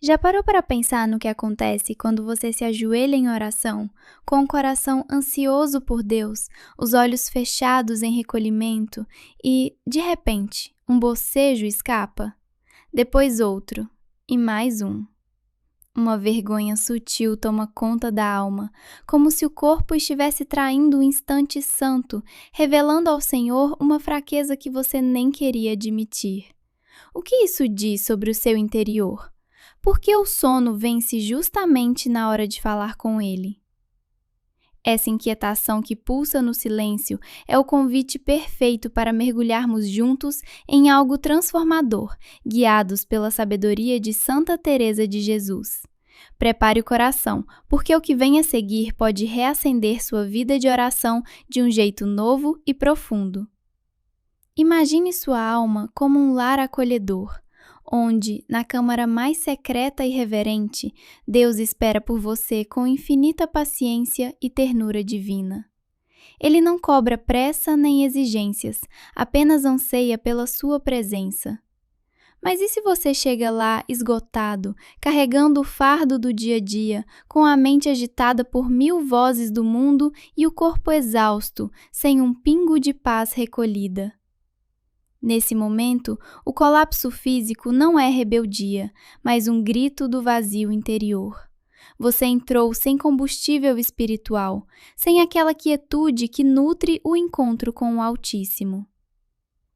Já parou para pensar no que acontece quando você se ajoelha em oração, com o coração ansioso por Deus, os olhos fechados em recolhimento e, de repente, um bocejo escapa? Depois outro, e mais um. Uma vergonha sutil toma conta da alma, como se o corpo estivesse traindo o instante santo, revelando ao Senhor uma fraqueza que você nem queria admitir. O que isso diz sobre o seu interior? Por que o sono vence justamente na hora de falar com ele? Essa inquietação que pulsa no silêncio é o convite perfeito para mergulharmos juntos em algo transformador, guiados pela sabedoria de Santa Teresa de Jesus. Prepare o coração, porque o que vem a seguir pode reacender sua vida de oração de um jeito novo e profundo. Imagine sua alma como um lar acolhedor, onde, na câmara mais secreta e reverente, Deus espera por você com infinita paciência e ternura divina. Ele não cobra pressa nem exigências, apenas anseia pela sua presença. Mas e se você chega lá esgotado, carregando o fardo do dia a dia, com a mente agitada por 1000 vozes do mundo e o corpo exausto, sem um pingo de paz recolhida? Nesse momento, o colapso físico não é rebeldia, mas um grito do vazio interior. Você entrou sem combustível espiritual, sem aquela quietude que nutre o encontro com o Altíssimo.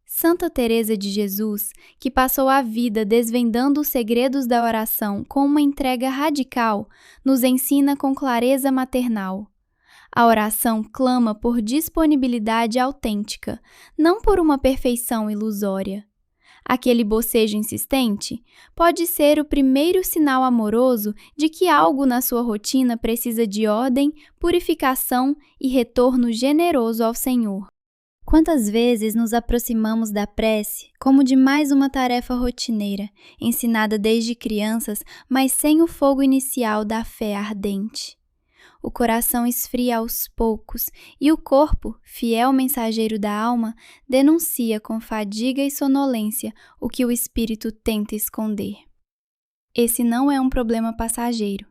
Santa Teresa de Jesus, que passou a vida desvendando os segredos da oração com uma entrega radical, nos ensina com clareza maternal. A oração clama por disponibilidade autêntica, não por uma perfeição ilusória. Aquele bocejo insistente pode ser o primeiro sinal amoroso de que algo na sua rotina precisa de ordem, purificação e retorno generoso ao Senhor. Quantas vezes nos aproximamos da prece como de mais uma tarefa rotineira, ensinada desde crianças, mas sem o fogo inicial da fé ardente? O coração esfria aos poucos e o corpo, fiel mensageiro da alma, denuncia com fadiga e sonolência o que o espírito tenta esconder. Esse não é um problema passageiro,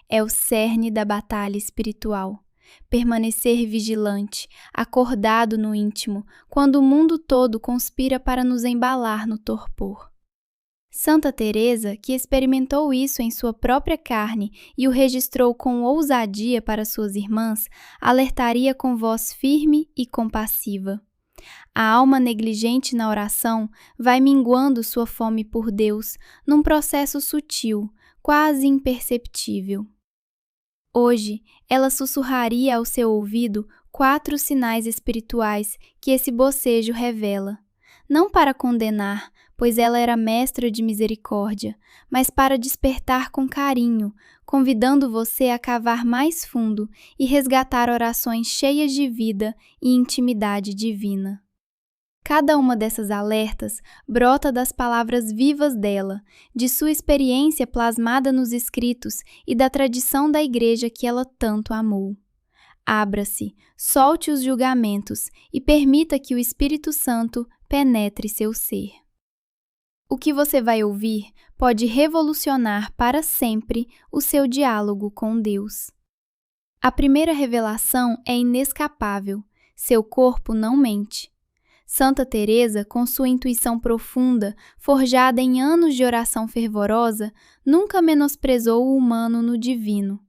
é o cerne da batalha espiritual. Permanecer vigilante, acordado no íntimo, quando o mundo todo conspira para nos embalar no torpor. Santa Teresa, que experimentou isso em sua própria carne e o registrou com ousadia para suas irmãs, alertaria com voz firme e compassiva. A alma negligente na oração vai minguando sua fome por Deus num processo sutil, quase imperceptível. Hoje, ela sussurraria ao seu ouvido 4 sinais espirituais que esse bocejo revela, não para condenar, pois ela era mestra de misericórdia, mas para despertar com carinho, convidando você a cavar mais fundo e resgatar orações cheias de vida e intimidade divina. Cada uma dessas alertas brota das palavras vivas dela, de sua experiência plasmada nos escritos e da tradição da Igreja que ela tanto amou. Abra-se, solte os julgamentos e permita que o Espírito Santo penetre seu ser. O que você vai ouvir pode revolucionar para sempre o seu diálogo com Deus. A primeira revelação é inescapável: seu corpo não mente. Santa Teresa, com sua intuição profunda, forjada em anos de oração fervorosa, nunca menosprezou o humano no divino.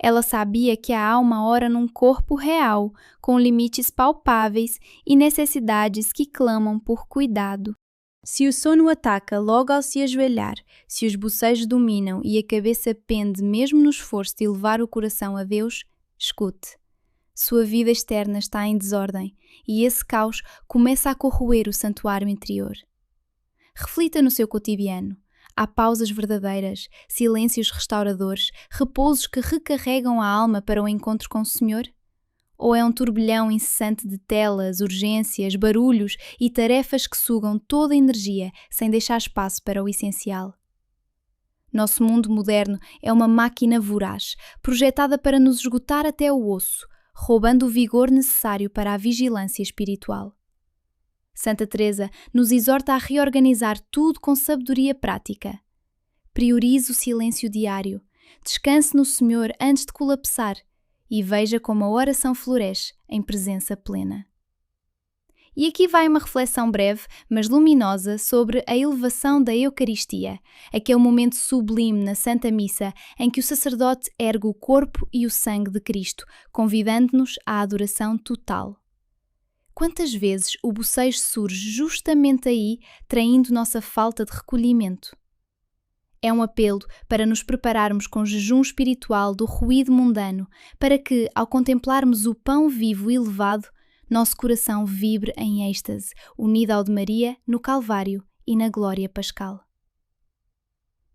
Ela sabia que a alma ora num corpo real, com limites palpáveis e necessidades que clamam por cuidado. Se o sono ataca logo ao se ajoelhar, se os bocejos dominam e a cabeça pende mesmo no esforço de elevar o coração a Deus, escute. Sua vida externa está em desordem e esse caos começa a corroer o santuário interior. Reflita no seu cotidiano. Há pausas verdadeiras, silêncios restauradores, repousos que recarregam a alma para o encontro com o Senhor? Ou é um turbilhão incessante de telas, urgências, barulhos e tarefas que sugam toda a energia sem deixar espaço para o essencial? Nosso mundo moderno é uma máquina voraz, projetada para nos esgotar até o osso, roubando o vigor necessário para a vigilância espiritual. Santa Teresa nos exorta a reorganizar tudo com sabedoria prática. priorize o silêncio diário, descanse no Senhor antes de colapsar e veja como a oração floresce em presença plena. E aqui vai uma reflexão breve, mas luminosa, sobre a elevação da Eucaristia, aquele momento sublime na Santa Missa em que o sacerdote ergue o corpo e o sangue de Cristo, convidando-nos à adoração total. Quantas vezes o bocejo surge justamente aí, traindo nossa falta de recolhimento? É um apelo para nos prepararmos com jejum espiritual do ruído mundano, para que, ao contemplarmos o pão vivo e elevado, nosso coração vibre em êxtase, unido ao de Maria no Calvário e na glória pascal.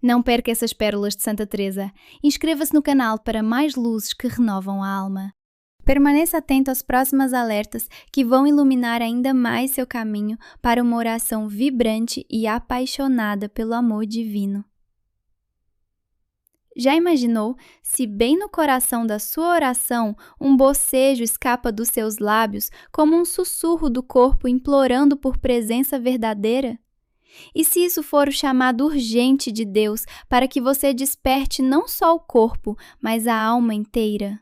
Não perca essas pérolas de Santa Teresa. Inscreva-se no canal para mais luzes que renovam a alma. Permaneça atento aos próximos alertas que vão iluminar ainda mais seu caminho para uma oração vibrante e apaixonada pelo amor divino. Já imaginou se bem no coração da sua oração um bocejo escapa dos seus lábios como um sussurro do corpo implorando por presença verdadeira? E se isso for o chamado urgente de Deus para que você desperte não só o corpo, mas a alma inteira?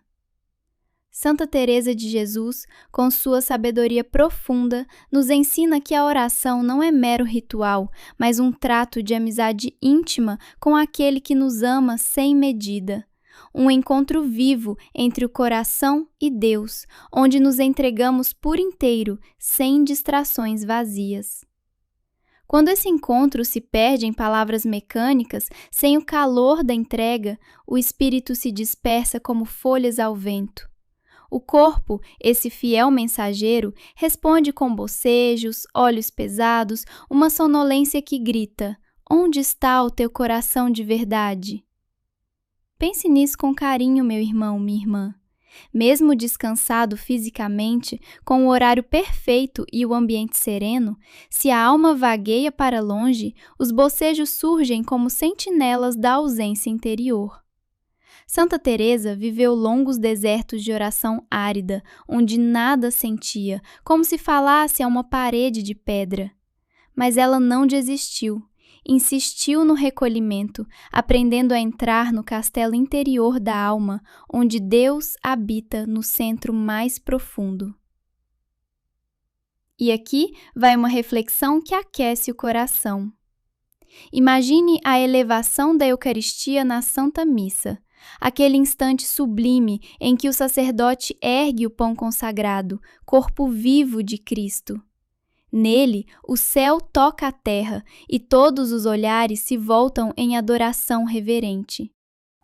Santa Teresa de Jesus, com sua sabedoria profunda, nos ensina que a oração não é mero ritual, mas um trato de amizade íntima com aquele que nos ama sem medida. Um encontro vivo entre o coração e Deus, onde nos entregamos por inteiro, sem distrações vazias. Quando esse encontro se perde em palavras mecânicas, sem o calor da entrega, o espírito se dispersa como folhas ao vento. O corpo, esse fiel mensageiro, responde com bocejos, olhos pesados, uma sonolência que grita: onde está o teu coração de verdade? Pense nisso com carinho, meu irmão, minha irmã. Mesmo descansado fisicamente, com o horário perfeito e o ambiente sereno, se a alma vagueia para longe, os bocejos surgem como sentinelas da ausência interior. Santa Teresa viveu longos desertos de oração árida, onde nada sentia, como se falasse a uma parede de pedra. Mas ela não desistiu, insistiu no recolhimento, aprendendo a entrar no castelo interior da alma, onde Deus habita no centro mais profundo. E aqui vai uma reflexão que aquece o coração. Imagine a elevação da Eucaristia na Santa Missa. Aquele instante sublime em que o sacerdote ergue o pão consagrado, corpo vivo de Cristo. Nele, o céu toca a terra e todos os olhares se voltam em adoração reverente.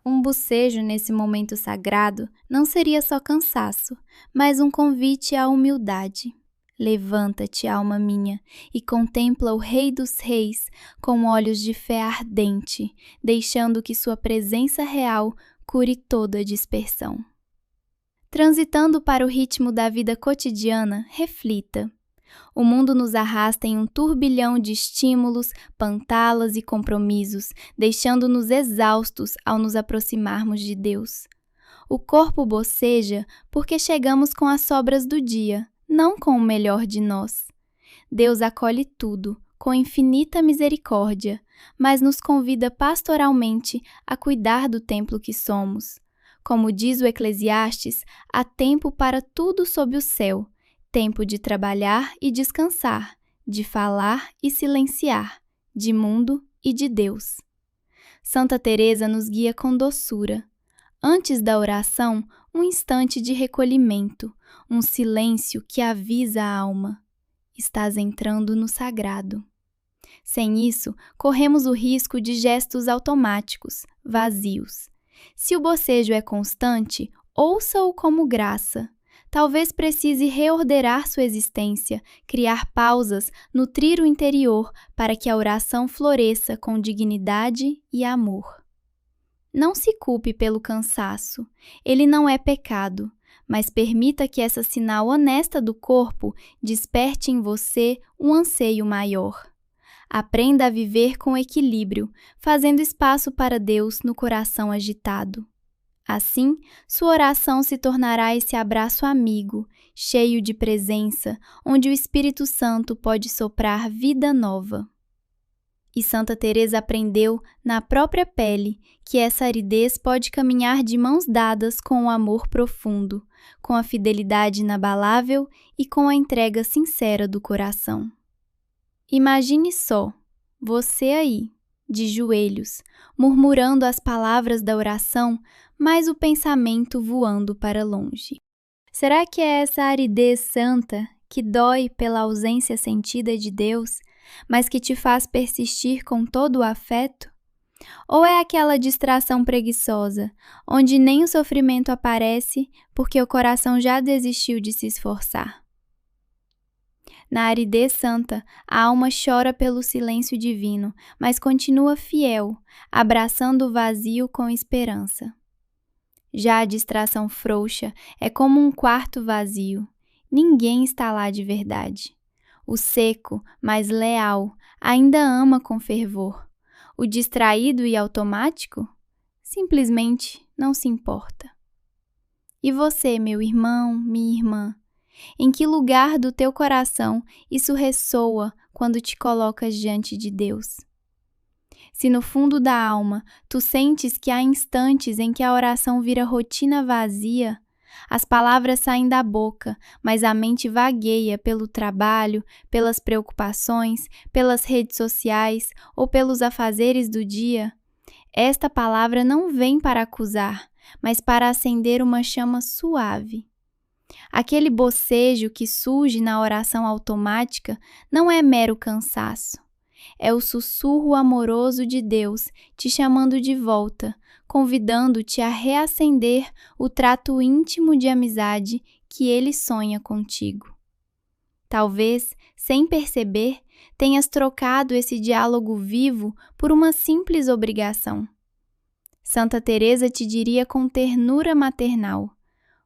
Um bocejo nesse momento sagrado não seria só cansaço, mas um convite à humildade. Levanta-te, alma minha, e contempla o Rei dos Reis com olhos de fé ardente, deixando que sua presença real cure toda a dispersão. Transitando para o ritmo da vida cotidiana, reflita. O mundo nos arrasta em um turbilhão de estímulos, pantalas e compromissos, deixando-nos exaustos ao nos aproximarmos de Deus. O corpo boceja porque chegamos com as sobras do dia, não com o melhor de nós. Deus acolhe tudo, com infinita misericórdia, mas nos convida pastoralmente a cuidar do templo que somos. Como diz o Eclesiastes, há tempo para tudo sob o céu, tempo de trabalhar e descansar, de falar e silenciar, de mundo e de Deus. Santa Teresa nos guia com doçura. Antes da oração, um instante de recolhimento, um silêncio que avisa a alma. Estás entrando no sagrado. Sem isso, corremos o risco de gestos automáticos, vazios. Se o bocejo é constante, ouça-o como graça. Talvez precise reordenar sua existência, criar pausas, nutrir o interior para que a oração floresça com dignidade e amor. Não se culpe pelo cansaço, ele não é pecado, mas permita que essa sinal honesta do corpo desperte em você um anseio maior. Aprenda a viver com equilíbrio, fazendo espaço para Deus no coração agitado. Assim, sua oração se tornará esse abraço amigo, cheio de presença, onde o Espírito Santo pode soprar vida nova. E Santa Teresa aprendeu na própria pele que essa aridez pode caminhar de mãos dadas com o amor profundo, com a fidelidade inabalável e com a entrega sincera do coração. Imagine só, você aí, de joelhos, murmurando as palavras da oração, mas o pensamento voando para longe. Será que é essa aridez santa que dói pela ausência sentida de Deus, mas que te faz persistir com todo o afeto? Ou é aquela distração preguiçosa, onde nem o sofrimento aparece porque o coração já desistiu de se esforçar? Na aridez santa, a alma chora pelo silêncio divino, mas continua fiel, abraçando o vazio com esperança. Já a distração frouxa é como um quarto vazio. Ninguém está lá de verdade. O seco, mas leal, ainda ama com fervor. O distraído e automático simplesmente não se importa. E você, meu irmão, minha irmã, em que lugar do teu coração isso ressoa quando te colocas diante de Deus? Se no fundo da alma tu sentes que há instantes em que a oração vira rotina vazia, as palavras saem da boca, mas a mente vagueia pelo trabalho, pelas preocupações, pelas redes sociais ou pelos afazeres do dia, esta palavra não vem para acusar, mas para acender uma chama suave. Aquele bocejo que surge na oração automática não é mero cansaço. É o sussurro amoroso de Deus te chamando de volta, convidando-te a reacender o trato íntimo de amizade que Ele sonha contigo. Talvez, sem perceber, tenhas trocado esse diálogo vivo por uma simples obrigação. Santa Teresa te diria com ternura maternal: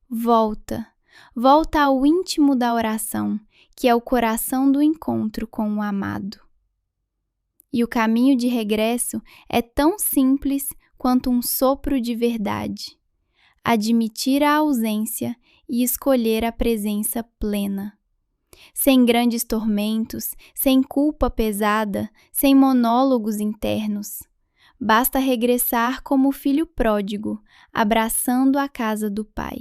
volta, volta ao íntimo da oração, que é o coração do encontro com o amado. E o caminho de regresso é tão simples quanto um sopro de verdade. Admitir a ausência e escolher a presença plena. Sem grandes tormentos, sem culpa pesada, sem monólogos internos. Basta regressar como o filho pródigo, abraçando a casa do Pai.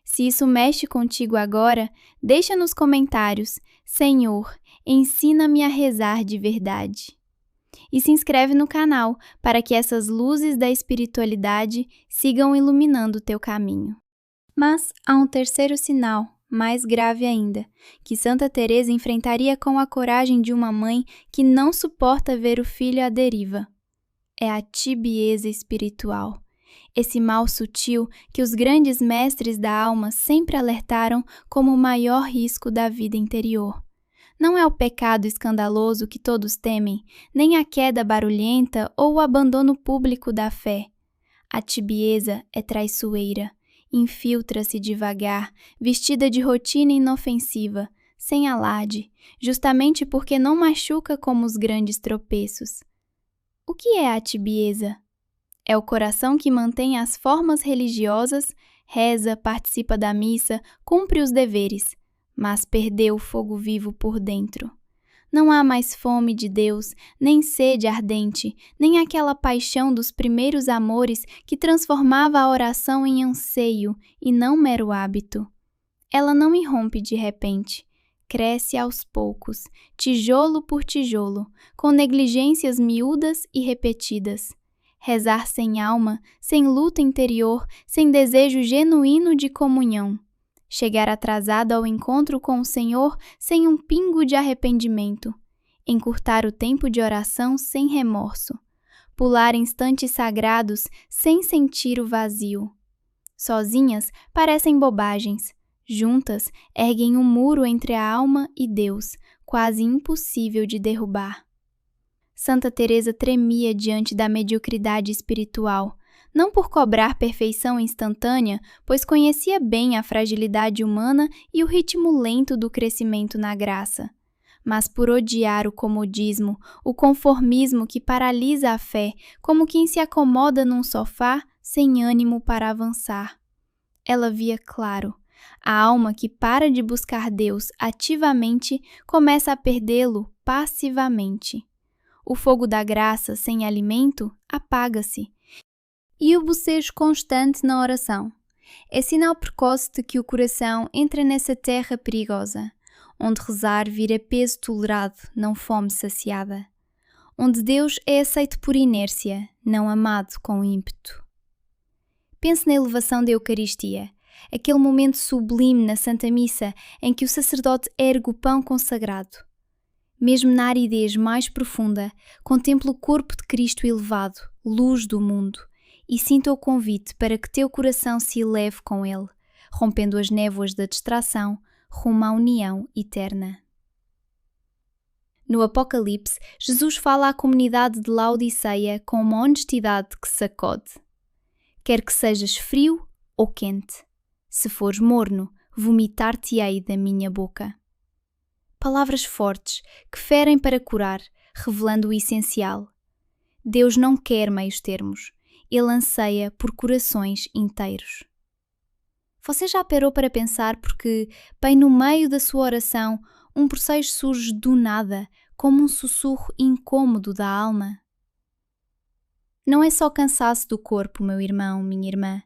Se isso mexe contigo agora, deixa nos comentários: Senhor, ensina-me a rezar de verdade. E se inscreve no canal para que essas luzes da espiritualidade sigam iluminando o teu caminho. Mas há um terceiro sinal, mais grave ainda, que Santa Teresa enfrentaria com a coragem de uma mãe que não suporta ver o filho à deriva. É a tibieza espiritual. Esse mal sutil que os grandes mestres da alma sempre alertaram como o maior risco da vida interior. Não é o pecado escandaloso que todos temem, nem a queda barulhenta ou o abandono público da fé. A tibieza é traiçoeira, infiltra-se devagar, vestida de rotina inofensiva, sem alarde, justamente porque não machuca como os grandes tropeços. O que é a tibieza? É o coração que mantém as formas religiosas, reza, participa da missa, cumpre os deveres, mas perdeu o fogo vivo por dentro. Não há mais fome de Deus, nem sede ardente, nem aquela paixão dos primeiros amores que transformava a oração em anseio e não mero hábito. Ela não irrompe de repente. Cresce aos poucos, tijolo por tijolo, com negligências miúdas e repetidas. Rezar sem alma, sem luta interior, sem desejo genuíno de comunhão. Chegar atrasado ao encontro com o Senhor sem um pingo de arrependimento. Encurtar o tempo de oração sem remorso. Pular instantes sagrados sem sentir o vazio. Sozinhas parecem bobagens. Juntas erguem um muro entre a alma e Deus, quase impossível de derrubar. Santa Teresa tremia diante da mediocridade espiritual, não por cobrar perfeição instantânea, pois conhecia bem a fragilidade humana e o ritmo lento do crescimento na graça, mas por odiar o comodismo, o conformismo que paralisa a fé, como quem se acomoda num sofá sem ânimo para avançar. Ela via claro. A alma que para de buscar Deus ativamente começa a perdê-lo passivamente. O fogo da graça sem alimento apaga-se. E o bocejo constante na oração é sinal precoce de que o coração entra nessa terra perigosa, onde rezar vira peso tolerado, não fome saciada. Onde Deus é aceito por inércia, não amado com ímpeto. Pense na elevação da Eucaristia, aquele momento sublime na Santa Missa em que o sacerdote ergue o pão consagrado. Mesmo na aridez mais profunda, contempla o corpo de Cristo elevado, luz do mundo, e sinta o convite para que teu coração se eleve com ele, rompendo as névoas da distração, rumo à união eterna. No Apocalipse, Jesus fala à comunidade de Laodiceia com uma honestidade que sacode. Quer que sejas frio ou quente, se fores morno, vomitar-te-ei da minha boca. Palavras fortes que ferem para curar, revelando o essencial. Deus não quer meios termos, Ele anseia por corações inteiros. Você já parou para pensar porque, bem no meio da sua oração, um bocejo surge do nada, como um sussurro incômodo da alma? Não é só cansaço do corpo, meu irmão, minha irmã.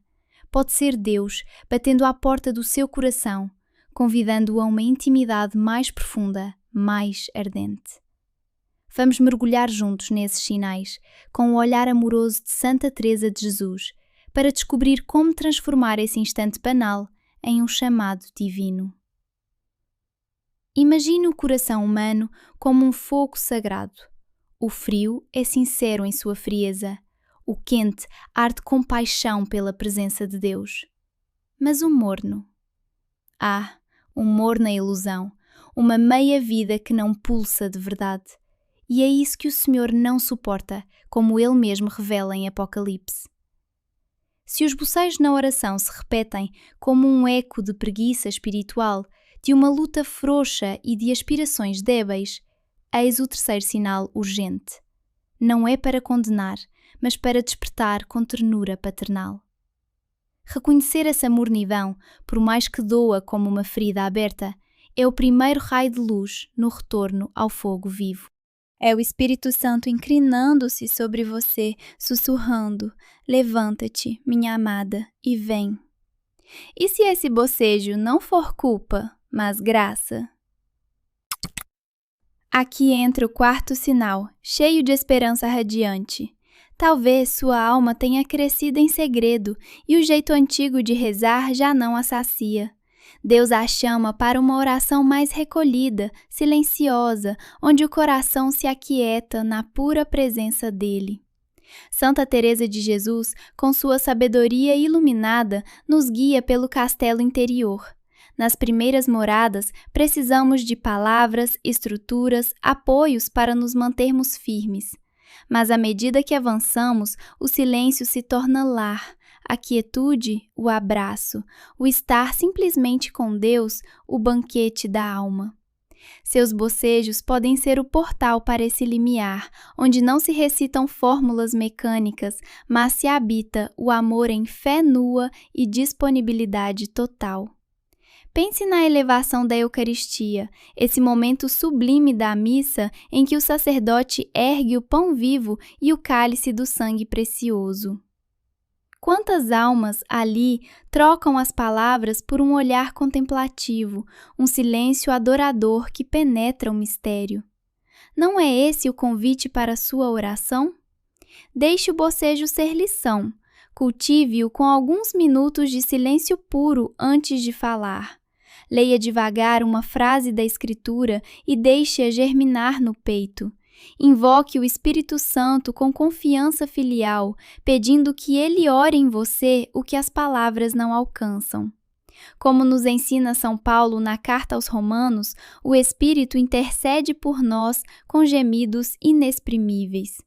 Pode ser Deus batendo à porta do seu coração, convidando-o a uma intimidade mais profunda, mais ardente. Vamos mergulhar juntos nesses sinais, com o olhar amoroso de Santa Teresa de Jesus, para descobrir como transformar esse instante banal em um chamado divino. Imagine o coração humano como um fogo sagrado. O frio é sincero em sua frieza. O quente arde com paixão pela presença de Deus. Mas o morno? Um morno é ilusão, uma meia-vida que não pulsa de verdade. E é isso que o Senhor não suporta, como Ele mesmo revela em Apocalipse. Se os bocejos na oração se repetem como um eco de preguiça espiritual, de uma luta frouxa e de aspirações débeis, eis o terceiro sinal urgente. Não é para condenar, mas para despertar com ternura paternal. Reconhecer essa mornidão, por mais que doa como uma ferida aberta, é o primeiro raio de luz no retorno ao fogo vivo. É o Espírito Santo inclinando-se sobre você, sussurrando: levanta-te, minha amada, e vem. E se esse bocejo não for culpa, mas graça? Aqui entra o quarto sinal, cheio de esperança radiante. Talvez sua alma tenha crescido em segredo e o jeito antigo de rezar já não a sacia. Deus a chama para uma oração mais recolhida, silenciosa, onde o coração se aquieta na pura presença dele. Santa Teresa de Jesus, com sua sabedoria iluminada, nos guia pelo castelo interior. Nas primeiras moradas, precisamos de palavras, estruturas, apoios para nos mantermos firmes. Mas à medida que avançamos, o silêncio se torna lar, a quietude, o abraço, o estar simplesmente com Deus, o banquete da alma. Seus bocejos podem ser o portal para esse limiar, onde não se recitam fórmulas mecânicas, mas se habita o amor em fé nua e disponibilidade total. Pense na elevação da Eucaristia, esse momento sublime da missa em que o sacerdote ergue o pão vivo e o cálice do sangue precioso. Quantas almas ali trocam as palavras por um olhar contemplativo, um silêncio adorador que penetra o mistério? Não é esse o convite para a sua oração? Deixe o bocejo ser lição. Cultive-o com alguns minutos de silêncio puro antes de falar. Leia devagar uma frase da Escritura e deixe-a germinar no peito. Invoque o Espírito Santo com confiança filial, pedindo que ele ore em você o que as palavras não alcançam. Como nos ensina São Paulo na carta aos Romanos, o Espírito intercede por nós com gemidos inexprimíveis.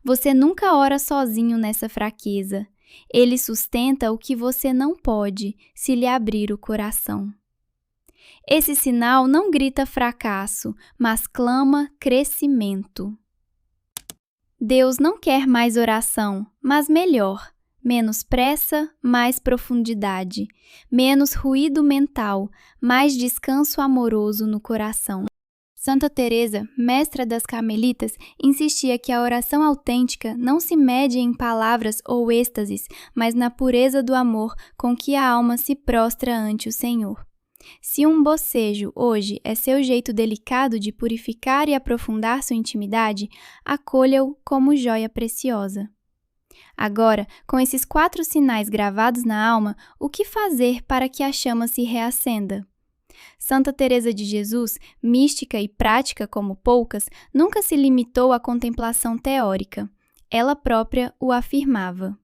Você nunca ora sozinho nessa fraqueza. Ele sustenta o que você não pode, se lhe abrir o coração. Esse sinal não grita fracasso, mas clama crescimento. Deus não quer mais oração, mas melhor. Menos pressa, mais profundidade. Menos ruído mental, mais descanso amoroso no coração. Santa Teresa, mestra das Carmelitas, insistia que a oração autêntica não se mede em palavras ou êxtases, mas na pureza do amor com que a alma se prostra ante o Senhor. Se um bocejo hoje é seu jeito delicado de purificar e aprofundar sua intimidade, acolha-o como joia preciosa. Agora, com esses 4 sinais gravados na alma, o que fazer para que a chama se reacenda? Santa Teresa de Jesus, mística e prática como poucas, nunca se limitou à contemplação teórica. Ela própria o afirmava.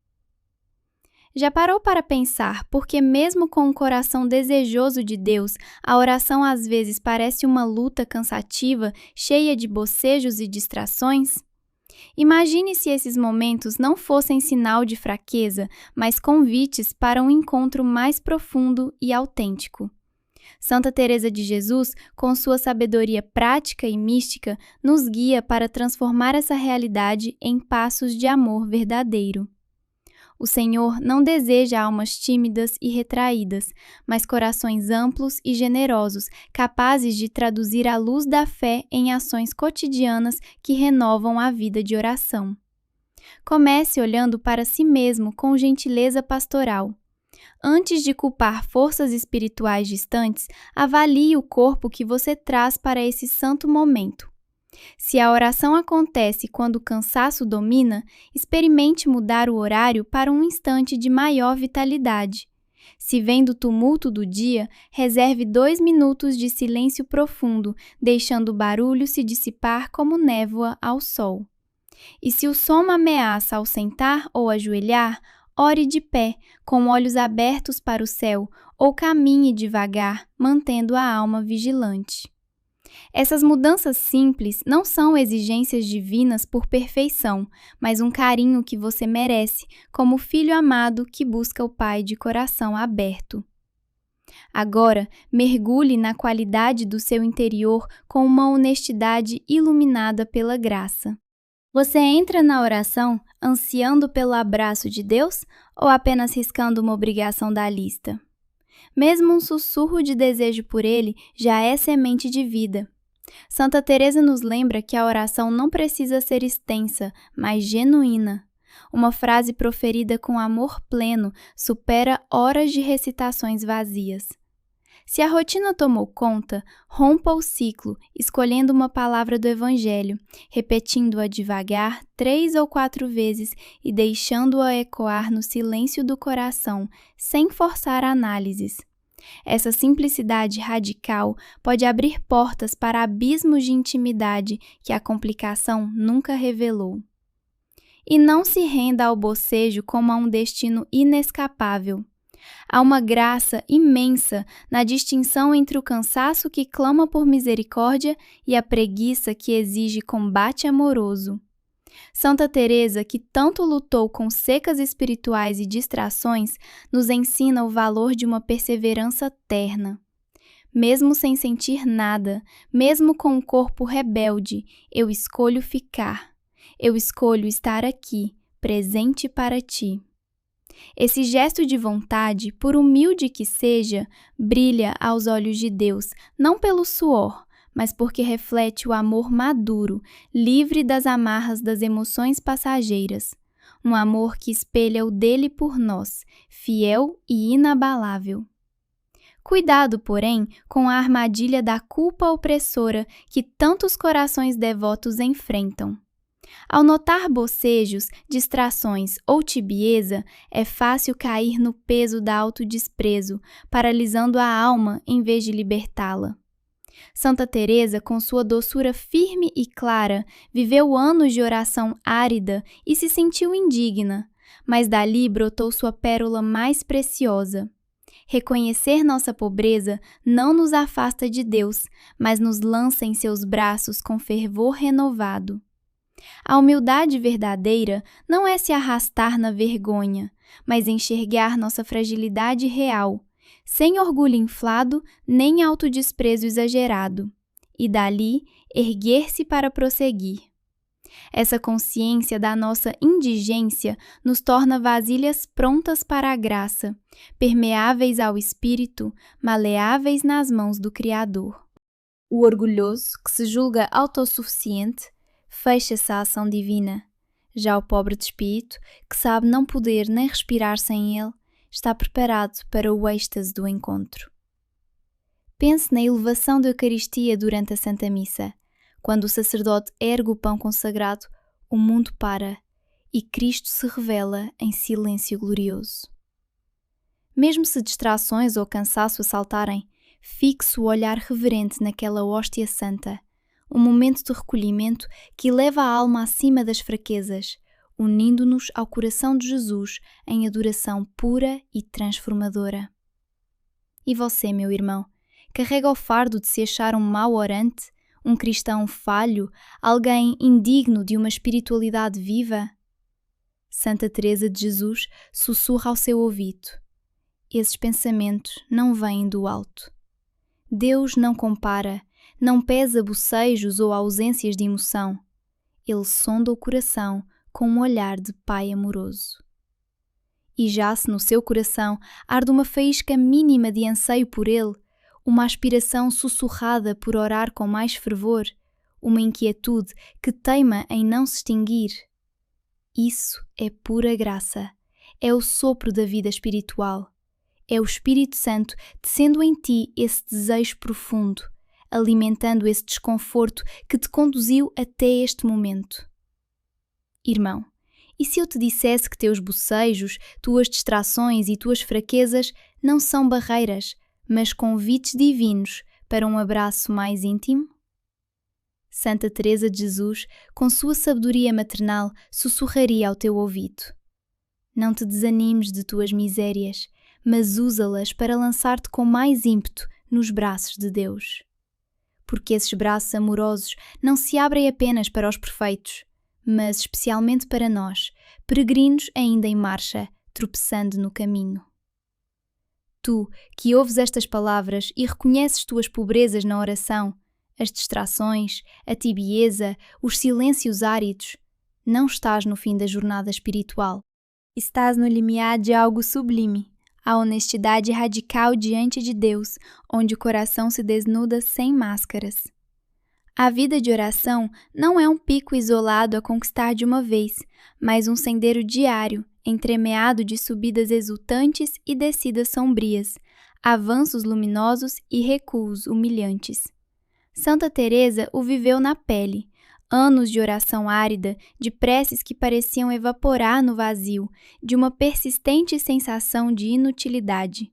Já parou para pensar por que mesmo com um coração desejoso de Deus, a oração às vezes parece uma luta cansativa, cheia de bocejos e distrações? Imagine se esses momentos não fossem sinal de fraqueza, mas convites para um encontro mais profundo e autêntico. Santa Teresa de Jesus, com sua sabedoria prática e mística, nos guia para transformar essa realidade em passos de amor verdadeiro. O Senhor não deseja almas tímidas e retraídas, mas corações amplos e generosos, capazes de traduzir a luz da fé em ações cotidianas que renovam a vida de oração. Comece olhando para si mesmo com gentileza pastoral. Antes de culpar forças espirituais distantes, avalie o corpo que você traz para esse santo momento. Se a oração acontece quando o cansaço domina, experimente mudar o horário para um instante de maior vitalidade. Se vem do tumulto do dia, reserve 2 minutos de silêncio profundo, deixando o barulho se dissipar como névoa ao sol. E se o sono ameaça ao sentar ou ajoelhar, ore de pé, com olhos abertos para o céu, ou caminhe devagar, mantendo a alma vigilante. Essas mudanças simples não são exigências divinas por perfeição, mas um carinho que você merece, como filho amado que busca o Pai de coração aberto. Agora, mergulhe na qualidade do seu interior com uma honestidade iluminada pela graça. Você entra na oração ansiando pelo abraço de Deus ou apenas riscando uma obrigação da lista? Mesmo um sussurro de desejo por Ele já é semente de vida. Santa Teresa nos lembra que a oração não precisa ser extensa, mas genuína. Uma frase proferida com amor pleno supera horas de recitações vazias. Se a rotina tomou conta, rompa o ciclo, escolhendo uma palavra do Evangelho, repetindo-a devagar 3 ou 4 vezes e deixando-a ecoar no silêncio do coração, sem forçar análises. Essa simplicidade radical pode abrir portas para abismos de intimidade que a complicação nunca revelou. E não se renda ao bocejo como a um destino inescapável. Há uma graça imensa na distinção entre o cansaço que clama por misericórdia e a preguiça que exige combate amoroso. Santa Teresa, que tanto lutou com secas espirituais e distrações, nos ensina o valor de uma perseverança terna. Mesmo sem sentir nada, mesmo com o corpo rebelde, eu escolho ficar. Eu escolho estar aqui, presente para ti. Esse gesto de vontade, por humilde que seja, brilha aos olhos de Deus, não pelo suor, mas porque reflete o amor maduro, livre das amarras das emoções passageiras. Um amor que espelha o dele por nós, fiel e inabalável. Cuidado, porém, com a armadilha da culpa opressora que tantos corações devotos enfrentam. Ao notar bocejos, distrações ou tibieza, é fácil cair no peso da autodesprezo, paralisando a alma em vez de libertá-la. Santa Teresa, com sua doçura firme e clara, viveu anos de oração árida e se sentiu indigna, mas dali brotou sua pérola mais preciosa. Reconhecer nossa pobreza não nos afasta de Deus, mas nos lança em seus braços com fervor renovado. A humildade verdadeira não é se arrastar na vergonha, mas enxergar nossa fragilidade real, sem orgulho inflado nem autodesprezo exagerado, e dali erguer-se para prosseguir. Essa consciência da nossa indigência nos torna vasilhas prontas para a graça, permeáveis ao Espírito, maleáveis nas mãos do Criador. O orgulhoso, que se julga autossuficiente, fecha-se à ação divina. Já o pobre de espírito, que sabe não poder nem respirar sem ele, está preparado para o êxtase do encontro. Pense na elevação da Eucaristia durante a Santa Missa. Quando o sacerdote ergue o pão consagrado, o mundo para e Cristo se revela em silêncio glorioso. Mesmo se distrações ou cansaço assaltarem, fixe o olhar reverente naquela hóstia santa, um momento de recolhimento que eleva a alma acima das fraquezas, unindo-nos ao coração de Jesus em adoração pura e transformadora. E você, meu irmão, carrega o fardo de se achar um mau orante, um cristão falho, alguém indigno de uma espiritualidade viva? Santa Teresa de Jesus sussurra ao seu ouvido: esses pensamentos não vêm do alto. Deus não compara, não pesa bocejos ou ausências de emoção. Ele sonda o coração com um olhar de pai amoroso. E já se no seu coração arde uma faísca mínima de anseio por ele, uma aspiração sussurrada por orar com mais fervor, uma inquietude que teima em não se extinguir. Isso é pura graça, é o sopro da vida espiritual. É o Espírito Santo tecendo em ti esse desejo profundo, alimentando esse desconforto que te conduziu até este momento. Irmão, e se eu te dissesse que teus bocejos, tuas distrações e tuas fraquezas não são barreiras, mas convites divinos para um abraço mais íntimo? Santa Teresa de Jesus, com sua sabedoria maternal, sussurraria ao teu ouvido: não te desanimes de tuas misérias, mas usa-las para lançar-te com mais ímpeto nos braços de Deus. Porque esses braços amorosos não se abrem apenas para os perfeitos, mas especialmente para nós, peregrinos ainda em marcha, tropeçando no caminho. Tu, que ouves estas palavras e reconheces tuas pobrezas na oração, as distrações, a tibieza, os silêncios áridos, não estás no fim da jornada espiritual. Estás no limiar de algo sublime, a honestidade radical diante de Deus, onde o coração se desnuda sem máscaras. A vida de oração não é um pico isolado a conquistar de uma vez, mas um sendeiro diário, entremeado de subidas exultantes e descidas sombrias, avanços luminosos e recuos humilhantes. Santa Teresa o viveu na pele, anos de oração árida, de preces que pareciam evaporar no vazio, de uma persistente sensação de inutilidade.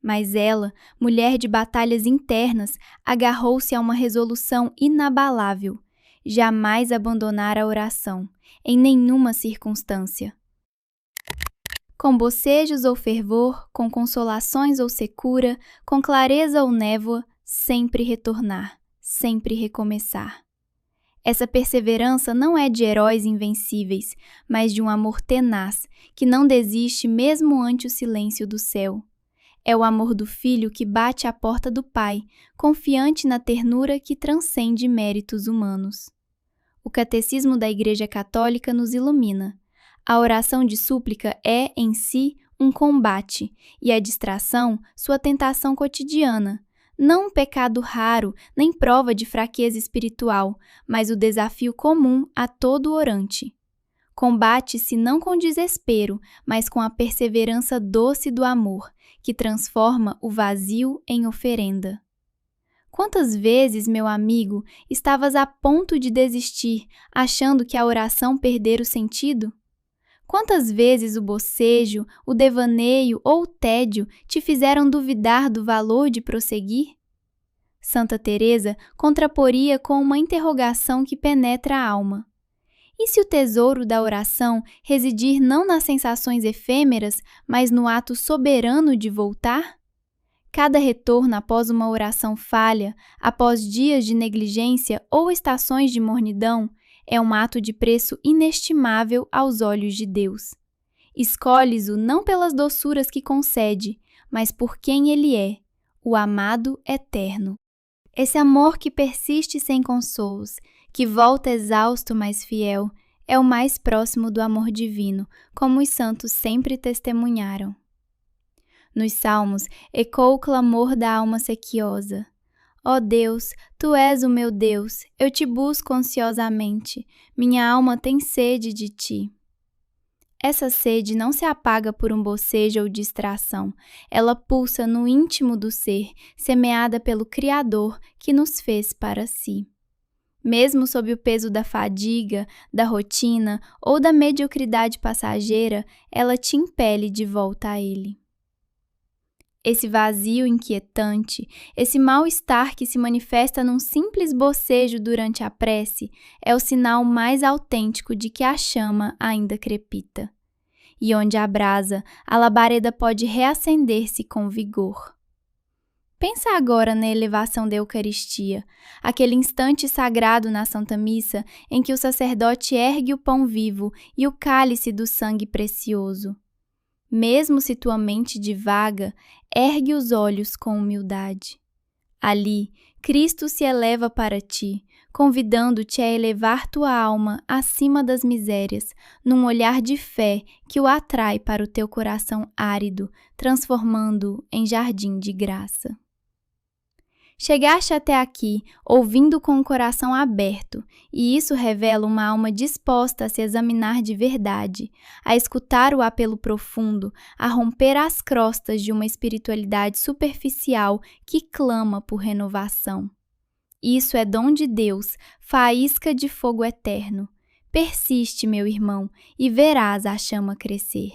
Mas ela, mulher de batalhas internas, agarrou-se a uma resolução inabalável: jamais abandonar a oração, em nenhuma circunstância. Com bocejos ou fervor, com consolações ou secura, com clareza ou névoa, sempre retornar, sempre recomeçar. Essa perseverança não é de heróis invencíveis, mas de um amor tenaz, que não desiste mesmo ante o silêncio do céu. É o amor do filho que bate à porta do pai, confiante na ternura que transcende méritos humanos. O Catecismo da Igreja Católica nos ilumina. A oração de súplica é, em si, um combate, e a distração, sua tentação cotidiana. Não um pecado raro, nem prova de fraqueza espiritual, mas o desafio comum a todo orante. Combate-se não com desespero, mas com a perseverança doce do amor, que transforma o vazio em oferenda. Quantas vezes, meu amigo, estavas a ponto de desistir, achando que a oração perdera o sentido? Quantas vezes o bocejo, o devaneio ou o tédio te fizeram duvidar do valor de prosseguir? Santa Teresa contraporia com uma interrogação que penetra a alma. E se o tesouro da oração residir não nas sensações efêmeras, mas no ato soberano de voltar? Cada retorno após uma oração falha, após dias de negligência ou estações de mornidão, é um ato de preço inestimável aos olhos de Deus. Escolhes-o não pelas doçuras que concede, mas por quem ele é, o amado eterno. Esse amor que persiste sem consolos, que volta exausto mas fiel, é o mais próximo do amor divino, como os santos sempre testemunharam. Nos Salmos, ecoa o clamor da alma sequiosa. Ó Deus, Tu és o meu Deus, eu te busco ansiosamente, minha alma tem sede de Ti. Essa sede não se apaga por um bocejo ou distração, ela pulsa no íntimo do ser, semeada pelo Criador que nos fez para si. Mesmo sob o peso da fadiga, da rotina ou da mediocridade passageira, ela te impele de volta a Ele. Esse vazio inquietante, esse mal-estar que se manifesta num simples bocejo durante a prece, é o sinal mais autêntico de que a chama ainda crepita. E onde há brasa, a labareda pode reacender-se com vigor. Pensa agora na elevação da Eucaristia, aquele instante sagrado na Santa Missa em que o sacerdote ergue o pão vivo e o cálice do sangue precioso. Mesmo se tua mente divaga, ergue os olhos com humildade. Ali, Cristo se eleva para ti, convidando-te a elevar tua alma acima das misérias, num olhar de fé que o atrai para o teu coração árido, transformando-o em jardim de graça. Chegaste até aqui, ouvindo com o coração aberto, e isso revela uma alma disposta a se examinar de verdade, a escutar o apelo profundo, a romper as crostas de uma espiritualidade superficial que clama por renovação. Isso é dom de Deus, faísca de fogo eterno. Persiste, meu irmão, e verás a chama crescer.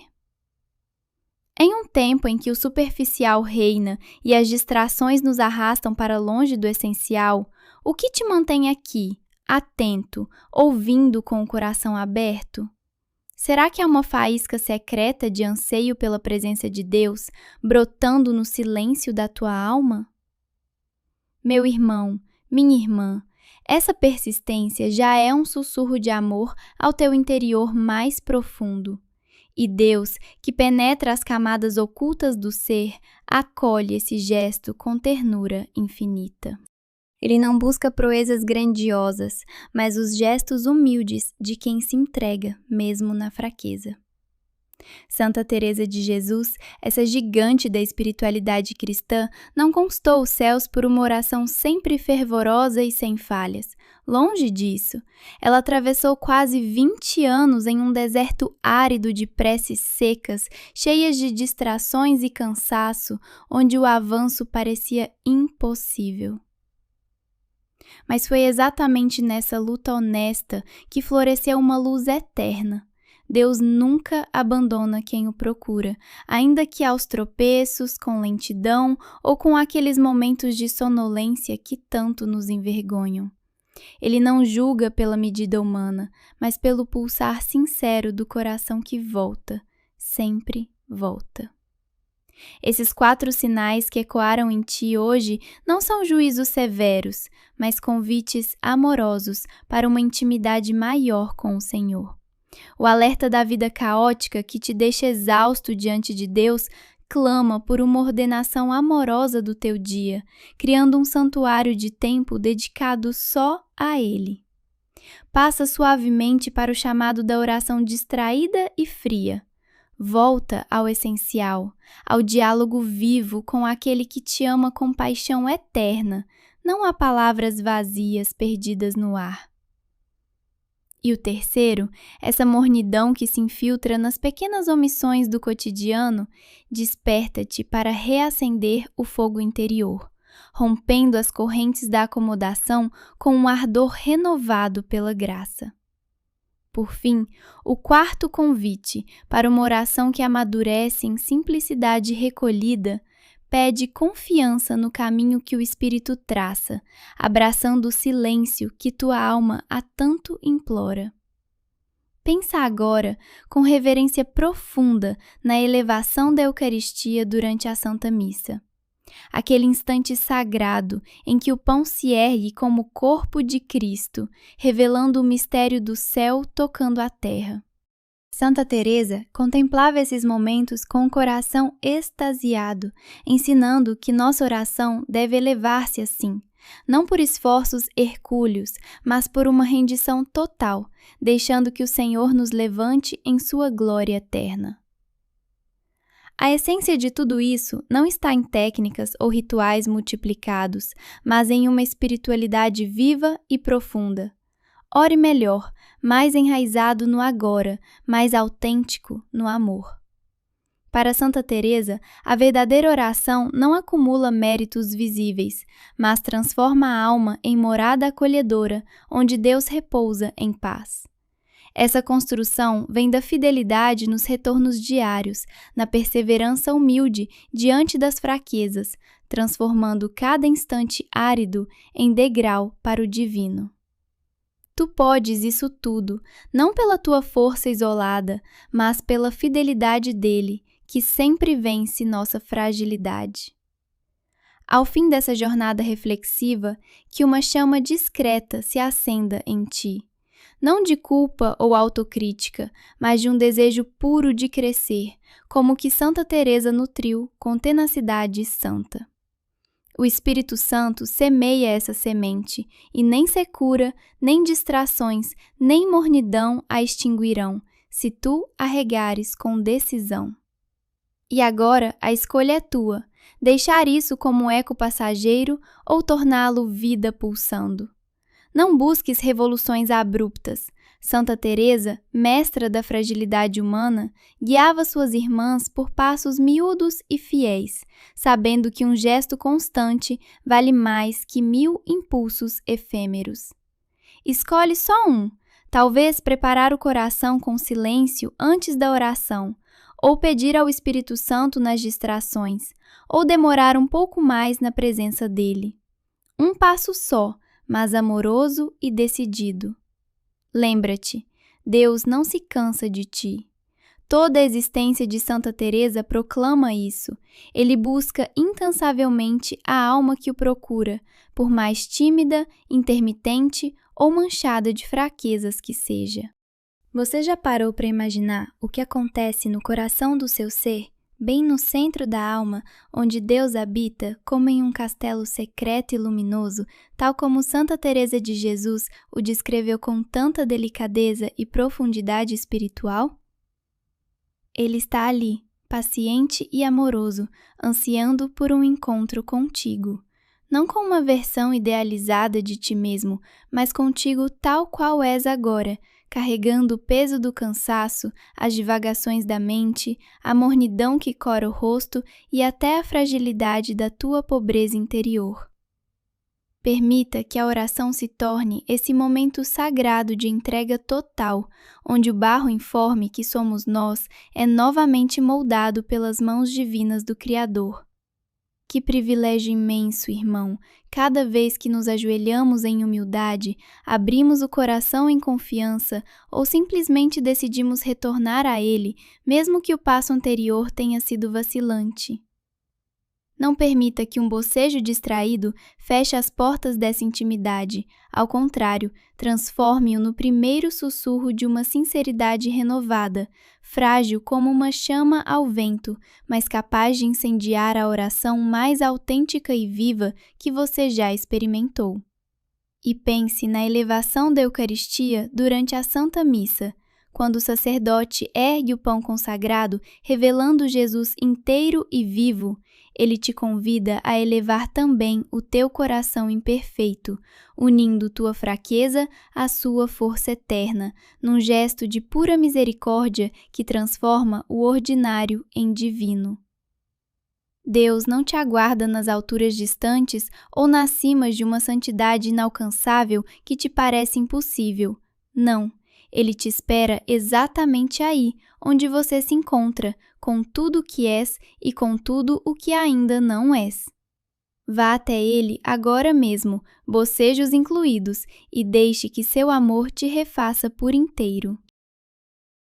Em um tempo em que o superficial reina e as distrações nos arrastam para longe do essencial, o que te mantém aqui, atento, ouvindo com o coração aberto? Será que há uma faísca secreta de anseio pela presença de Deus, brotando no silêncio da tua alma? Meu irmão, minha irmã, essa persistência já é um sussurro de amor ao teu interior mais profundo. E Deus, que penetra as camadas ocultas do ser, acolhe esse gesto com ternura infinita. Ele não busca proezas grandiosas, mas os gestos humildes de quem se entrega, mesmo na fraqueza. Santa Teresa de Jesus, essa gigante da espiritualidade cristã, não conquistou os céus por uma oração sempre fervorosa e sem falhas. Longe disso, ela atravessou quase 20 anos em um deserto árido de preces secas, cheias de distrações e cansaço, onde o avanço parecia impossível. Mas foi exatamente nessa luta honesta que floresceu uma luz eterna. Deus nunca abandona quem o procura, ainda que aos tropeços, com lentidão ou com aqueles momentos de sonolência que tanto nos envergonham. Ele não julga pela medida humana, mas pelo pulsar sincero do coração que volta, sempre volta. Esses 4 sinais que ecoaram em ti hoje não são juízos severos, mas convites amorosos para uma intimidade maior com o Senhor. O alerta da vida caótica que te deixa exausto diante de Deus clama por uma ordenação amorosa do teu dia, criando um santuário de tempo dedicado só a Ele. Passa suavemente para o chamado da oração distraída e fria. Volta ao essencial, ao diálogo vivo com aquele que te ama com paixão eterna, não a palavras vazias perdidas no ar. E o terceiro, essa mornidão que se infiltra nas pequenas omissões do cotidiano, desperta-te para reacender o fogo interior, rompendo as correntes da acomodação com um ardor renovado pela graça. Por fim, o 4º convite, para uma oração que amadurece em simplicidade recolhida, pede confiança no caminho que o Espírito traça, abraçando o silêncio que tua alma há tanto implora. Pensa agora, com reverência profunda, na elevação da Eucaristia durante a Santa Missa. Aquele instante sagrado em que o pão se ergue como corpo de Cristo, revelando o mistério do céu tocando a terra. Santa Teresa contemplava esses momentos com o coração extasiado, ensinando que nossa oração deve elevar-se assim, não por esforços hercúleos, mas por uma rendição total, deixando que o Senhor nos levante em sua glória eterna. A essência de tudo isso não está em técnicas ou rituais multiplicados, mas em uma espiritualidade viva e profunda. Ore melhor, mais enraizado no agora, mais autêntico no amor. Para Santa Teresa, a verdadeira oração não acumula méritos visíveis, mas transforma a alma em morada acolhedora, onde Deus repousa em paz. Essa construção vem da fidelidade nos retornos diários, na perseverança humilde diante das fraquezas, transformando cada instante árido em degrau para o divino. Tu podes isso tudo, não pela tua força isolada, mas pela fidelidade dele, que sempre vence nossa fragilidade. Ao fim dessa jornada reflexiva, que uma chama discreta se acenda em ti, não de culpa ou autocrítica, mas de um desejo puro de crescer, como que Santa Teresa nutriu com tenacidade santa. O Espírito Santo semeia essa semente, e nem secura, nem distrações, nem mornidão a extinguirão, se tu a regares com decisão. E agora a escolha é tua, deixar isso como um eco passageiro ou torná-lo vida pulsando. Não busques revoluções abruptas. Santa Teresa, mestra da fragilidade humana, guiava suas irmãs por passos miúdos e fiéis, sabendo que um gesto constante vale mais que 1000 impulsos efêmeros. Escolhe só um, talvez preparar o coração com silêncio antes da oração, ou pedir ao Espírito Santo nas distrações, ou demorar um pouco mais na presença dele. Um passo só, mas amoroso e decidido. Lembra-te, Deus não se cansa de ti. Toda a existência de Santa Teresa proclama isso. Ele busca incansavelmente a alma que o procura, por mais tímida, intermitente ou manchada de fraquezas que seja. Você já parou para imaginar o que acontece no coração do seu ser, bem no centro da alma, onde Deus habita, como em um castelo secreto e luminoso, tal como Santa Teresa de Jesus o descreveu com tanta delicadeza e profundidade espiritual? Ele está ali, paciente e amoroso, ansiando por um encontro contigo. Não com uma versão idealizada de ti mesmo, mas contigo tal qual és agora, carregando o peso do cansaço, as divagações da mente, a mornidão que cora o rosto e até a fragilidade da tua pobreza interior. Permita que a oração se torne esse momento sagrado de entrega total, onde o barro informe que somos nós é novamente moldado pelas mãos divinas do Criador. Que privilégio imenso, irmão! Cada vez que nos ajoelhamos em humildade, abrimos o coração em confiança ou simplesmente decidimos retornar a ele, mesmo que o passo anterior tenha sido vacilante. Não permita que um bocejo distraído feche as portas dessa intimidade. Ao contrário, transforme-o no primeiro sussurro de uma sinceridade renovada, frágil como uma chama ao vento, mas capaz de incendiar a oração mais autêntica e viva que você já experimentou. E pense na elevação da Eucaristia durante a Santa Missa, quando o sacerdote ergue o pão consagrado, revelando Jesus inteiro e vivo. Ele te convida a elevar também o teu coração imperfeito, unindo tua fraqueza à sua força eterna, num gesto de pura misericórdia que transforma o ordinário em divino. Deus não te aguarda nas alturas distantes ou nas cimas de uma santidade inalcançável que te parece impossível. Não. Ele te espera exatamente aí, onde você se encontra, com tudo o que és e com tudo o que ainda não és. Vá até ele agora mesmo, bocejos incluídos, e deixe que seu amor te refaça por inteiro.